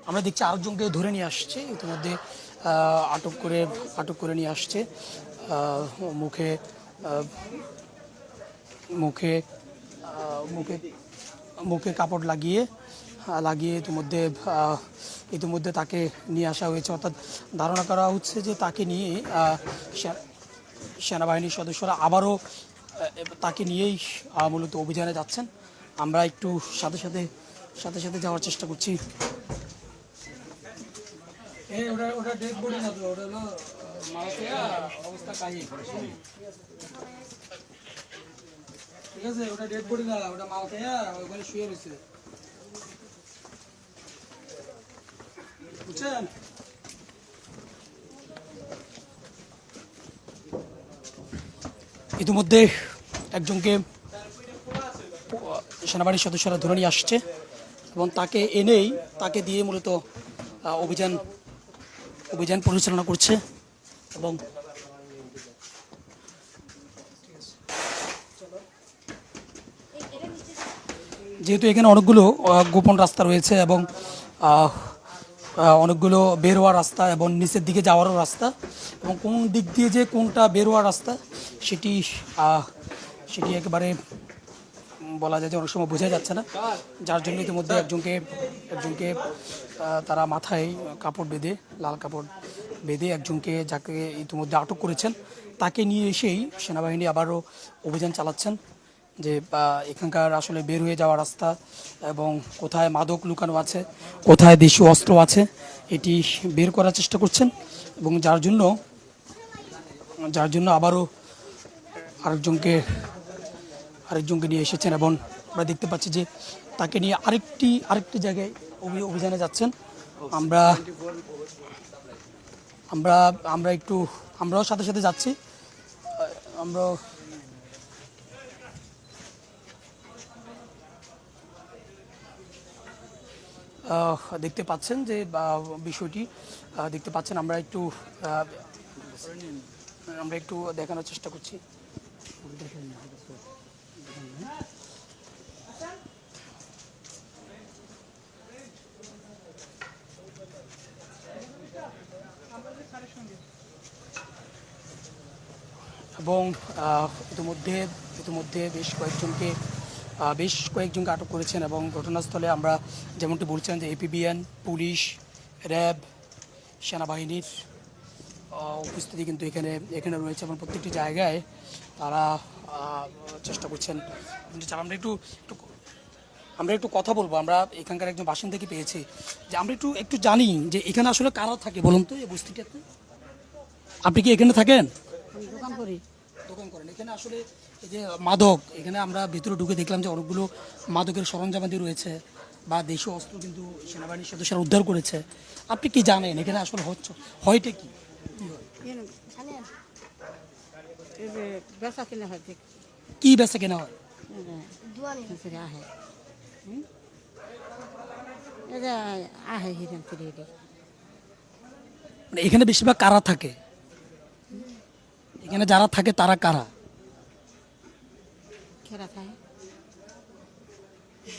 আমরা দেখছি আরেকজনকে ধরে নিয়ে আসছে ইতিমধ্যে, আটক করে নিয়ে আসছে। মুখে মুখে মুখে মুখে কাপড় লাগিয়ে ইতিমধ্যে তাকে নিয়ে আসা হয়েছে। অর্থাৎ ধারণা করা হচ্ছে যে তাকে নিয়ে সেনাবাহিনীর সদস্যরা আবারও তাকে নিয়েই মূলত অভিযানে যাচ্ছেন। আমরা একটু সাথে সাথে যাওয়ার চেষ্টা করছি। ওটা ডেড বডি না, তো ওটা হলো অবস্থা কাহিল, ঠিক আছে? ওটা ডেড বডি না, ওটা মাল খেয়া ওখানে শুয়ে রয়েছে, বুঝছেন? ইতিমধ্যে একজনকে সেনাবাহিনীর সদস্যরা ধরে নিয়ে আসছে এবং তাকে দিয়ে মূলত অভিযান পরিচালনা করছে। এবং যেহেতু এখানে অনেকগুলো গোপন রাস্তা রয়েছে এবং অনেকগুলো বের হওয়ার রাস্তা এবং নিচের দিকে যাওয়ারও রাস্তা, এবং কোন দিক দিয়ে যে কোনটা বের হওয়ার রাস্তা সেটি একেবারে বলা যায় যে অনেক সময় বোঝা যাচ্ছে না, যার জন্য ইতিমধ্যে একজনকে তারা মাথায় লাল কাপড় বেঁধে একজনকে, যাকে ইতিমধ্যে আটক করেছেন, তাকে নিয়ে এসেই সেনাবাহিনী আবারও অভিযান চালাচ্ছেন যে এখানকার আসলে বের হয়ে যাওয়া রাস্তা এবং কোথায় মাদক লুকানো আছে, কোথায় দেশীয় অস্ত্র আছে, এটি বের করার চেষ্টা করছেন। এবং যার জন্য আবারও আরেকজনকে নিয়ে এসেছেন এবং আমরা দেখতে পাচ্ছি যে তাকে নিয়ে আরেকটি জায়গায় অভিযানে যাচ্ছেন। আমরাও সাথে যাচ্ছি। আমরা দেখতে পাচ্ছেন যে বিষয়টি দেখতে পাচ্ছেন। আমরা একটু দেখানোর চেষ্টা করছি। এবং ইতিমধ্যে বেশ কয়েকজনকে আটক করেছেন এবং ঘটনাস্থলে আমরা যেমনটি বলছেন যে এপিবিএন, পুলিশ, র্যাব, সেনাবাহিনীর উপস্থিতি কিন্তু এখানে রয়েছে এবং প্রত্যেকটি জায়গায় তারা চেষ্টা করছেন। আমরা একটু কথা বলবো। আমরা এখানকার একজন বাসিন্দাকে পেয়েছি যে আমরা একটু জানি যে এখানে আসলে কারা থাকে বলুন তো এই বস্তিটাতে। আপনি কি এখানে থাকেন? দোকান করেন এখানে। আসলে এই যে মাদক, এখানে আমরা ভিতরে ঢুকে দেখলাম যে অনেকগুলো মাদকের সরঞ্জামাদি রয়েছে বা দেশীয় অস্ত্র কিন্তু সেনাবাহিনীর সদস্যরা উদ্ধার করেছে। আপনি কি জানেন এখানে আসলে হয়টা কি? কি বেচা কেনা হয়? এখানে বেশিরভাগ কারা থাকে? এখানে যারা থাকে তারা কারা?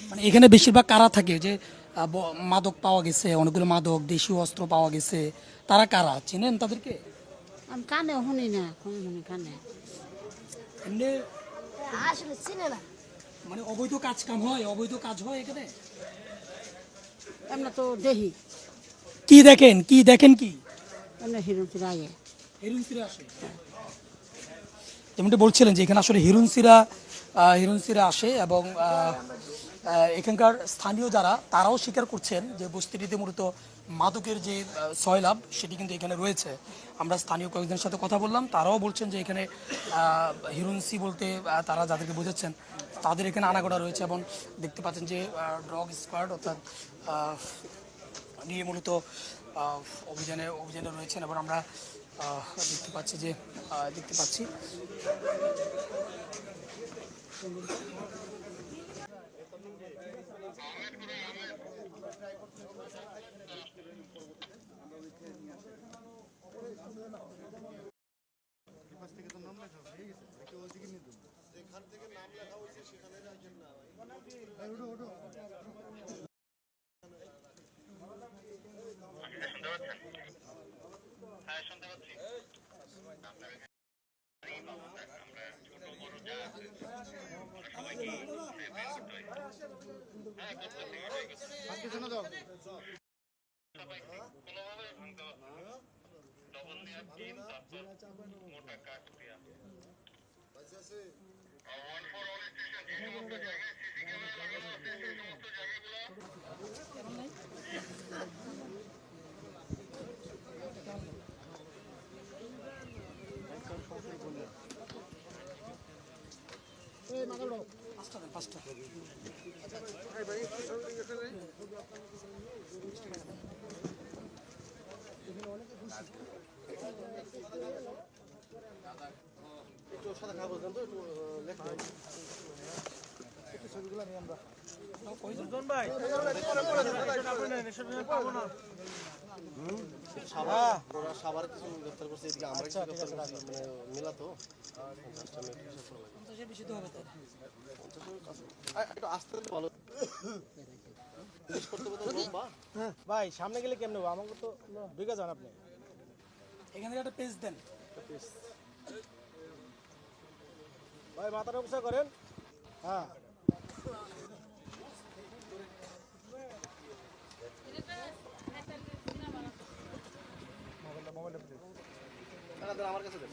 মানে এখানে বেশিরভাগ কারা থাকে? যে মাদক পাওয়া গেছে, অনেকগুলো মাদক, দেশীয় অস্ত্র পাওয়া গেছে, তারা কারা? চিনেন তাদেরকে? আমি কানে শুনি না, কানে আসলে চিনে না। মানে অবৈধ কাজ হয় এখানে? আমরা তো দেখি। কি দেখেন কি? হিরুনসিরা আসে। যেমনটি বলছিলেন যে এখানে আসলে হিরুনসিরা আসে এবং এখানকার স্থানীয় তারাও স্বীকার করছেন যে বস্তিটিতে মূলত মাদকের যে সয়লাভ সেটি কিন্তু এখানে রয়েছে। আমরা স্থানীয় কয়েকজনের সাথে কথা বললাম, তারাও বলছেন যে এখানে হিরুনসি বলতে তারা যাদেরকে বোঝাচ্ছেন তাদের এখানে আনাগোনা রয়েছে এবং দেখতে পাচ্ছেন যে ডগ স্কোয়াড অর্থাৎ নিয়ে মূলত অভিযানে রয়েছেন এবং আমরা দেখতে পাচ্ছি হ্যাঁ শুনতে পাচ্ছি। কোনোভাবে ভাঙতে পারছে না। ডবল দেওয়ার টিম, তারপর মোটা কাঠ দেওয়া। 1 for all station, যে সমস্ত জায়গায় সিসি ক্যামেরা লাগানো আছে সেই সমস্ত জায়গাগুলো পাঁচটা দেন, পাঁচটা। একটু সাদা খাবার দেন তো একটু লেখা একটু ছবিগুলো নিয়ে আমরা সাবার কিছু গ্রেফতার করছে এদিকে আমরা কিছু গ্রেফতার করছি মানে মেলা তো পঞ্চাশের বেশি তো হবে তাই। একটু আসতে ভালো ভাই সামনে গেলে কেমনে হবে? আমাকে তো ঢুকে যান আপনি। এখান থেকে একটা পেজ দেন। ভাই মাথাটা উঁচা করেন। হ্যাঁ আমার কাছে দেন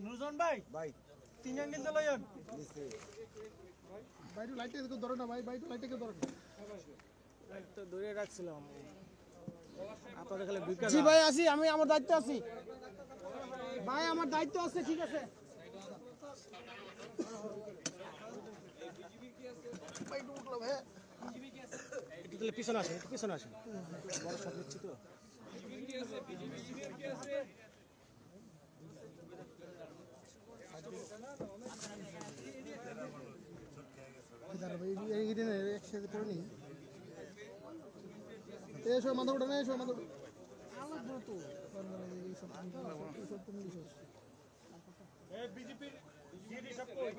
নুরজন ভাই ভাই তিন আঙ্গিল তো লইন। বাইরে লাইটে ধরো না ভাই বাইরে লাইটে ধরো তো দূরে রাখছিলাম আপনাদের খালি ঢুকে জি ভাই আছি আমি আমার দায়িত্ব আছি ভাই আমার দায়িত্ব আছে ঠিক আছে একটু তাহলে পিছনে আসেন, একটু পিছনে আসেন। বড় সব নিচ্ছি তো। একসাথে করে নি এসো মাথা উঠে না এসো মাথা বিজেপির ডিডি সব কই?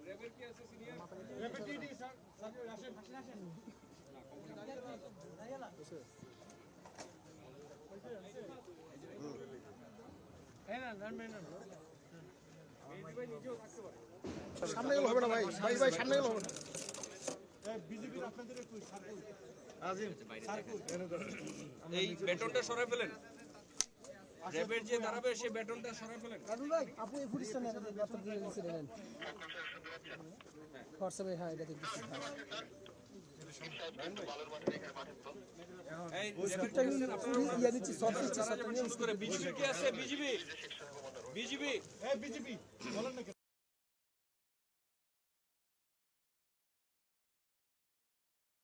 র্যাবের কি আছে সিনিয়র? র্যাবের ডিডি স্যার আসেন আসেন। সামনে গেলে হবে না ভাই ভাই ভাই সামনে গেলে হবে না বিজেপির আপনাদের কই স্যার কই? এই বেটনটা সরাই ফেলেন। র্যাবের যে দাঁড়াবে সেই বেটনটা সরাই ফেলেন। ভাই আপনি এই ফুটেজটা নিয়ে আমাদের বার্তা দিয়ে দিয়েছিলেন হোয়াটসঅ্যাপে হ্যাঁ এটা দেখতেছি এই র্যাবের কি আছেন আপনারা? ইয়া নিচ্ছি সব নিচ্ছি সব শুরু করে বিজেপি কি আছে? বিজেপি এই বিজেপি বলেন না।